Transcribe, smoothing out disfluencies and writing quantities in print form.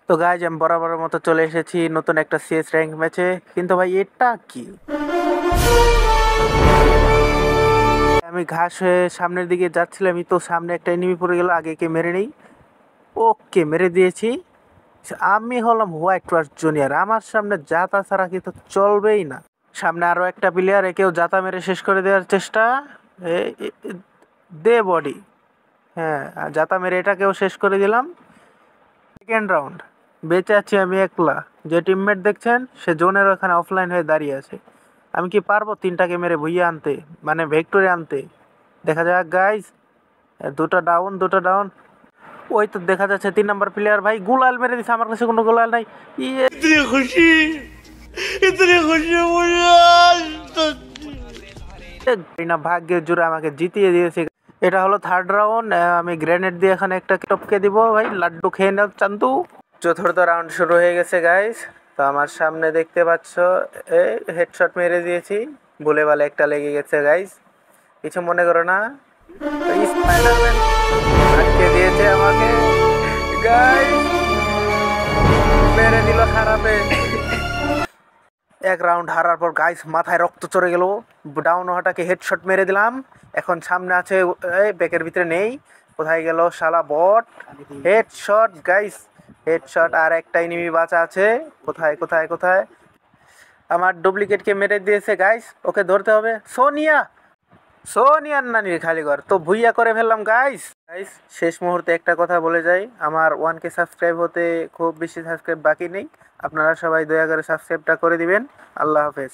তো গাইজ আমি বরাবরের মতো চলে এসেছি নতুন একটা সিএস র্যাঙ্ক ম্যাচে। কিন্তু ভাই এটা কি, আমি ঘাস হয়ে সামনের দিকে যাচ্ছিলাম, তো সামনে একটা এনিমি পড়ে গেল, আগে কে মেরে নেই। ওকে মেরে দিয়েছি। আমি হলাম হোয়াইট ওয়াশ জুনিয়র, আমার সামনে জাতা ছাড়া কিন্তু চলবেই না। সামনে আরো একটা প্লেয়ার, একেও জাতা মেরে শেষ করে দেওয়ার চেষ্টা। দে বডি। হ্যাঁ, জাতা মেরে এটাকেও শেষ করে দিলাম। সেকেন্ড রাউন্ড, বেঁচে আছি আমি একলা। যে টিমমেট দেখছেন সে জোনের ওখানে অফলাইন হয়ে দাঁড়িয়ে আছে। আমি কি পারবো তিনটাকে মেরে ভুইয়ে আনতে, মানে ভেক্টরে আনতে? দেখা যাক গাইজ। দুটো ডাউন, দুটো ডাউন। ওই তো দেখা যাচ্ছে 3 নম্বর প্লেয়ার ভাই গুলাল মেরে দিছে, আমার কাছে কোনো গুলাল নাই। ইয়ে इतनी खुशी मुझे आज না, ভাগ্যের জোরে আমাকে জিতিয়ে দিয়েছে। এটা হলো থার্ড রাউন্ড। আমি গ্রেনেড দিয়ে এখানে একটা টপকে দিব ভাই, লাড্ডু খেয়ে নাও চান্দু। চতুর্থ রাউন্ড শুরু হয়ে গেছে গাইস। তো আমার সামনে দেখতে পাচ্ছ হেডশট মেরে দিয়েছি, ভুলে ভালে একটা লেগে গেছে গাইস, কিছু মনে করো না। স্পাইডারম্যান আটকে দিয়েছে আমাকে গাইস, মেরে দিল খারাপে। এক রাউন্ড হারার পর গাইস মাথায় রক্ত চড়ে গেল, ডাউন হওয়াটাকে হেডশট মেরে দিলাম। এখন সামনে আছে, ব্যাকের ভিতরে নেই, কোথায় গেল শালা বট। Headshot guys, headshot. আর একটা এনিমি বাঁচা আছে, কোথায় কোথায় কোথায়। আমার ডুপ্লিকেটকে মেরে দিয়েছে গাইস, ওকে ধরতে হবে। সোনিয়া, সোনিয়ার নানির খালি ঘর তো ভুইয়া করে ফেললাম গাইস। গাইস শেষ মুহূর্তে একটা কথা বলে যাই, আমার 1K সাবস্ক্রাইব হতে খুব বেশি সাবস্ক্রাইব বাকি নেই। আপনারা সবাই দয়া করে সাবস্ক্রাইবটা করে দিবেন। আল্লাহ হাফেজ।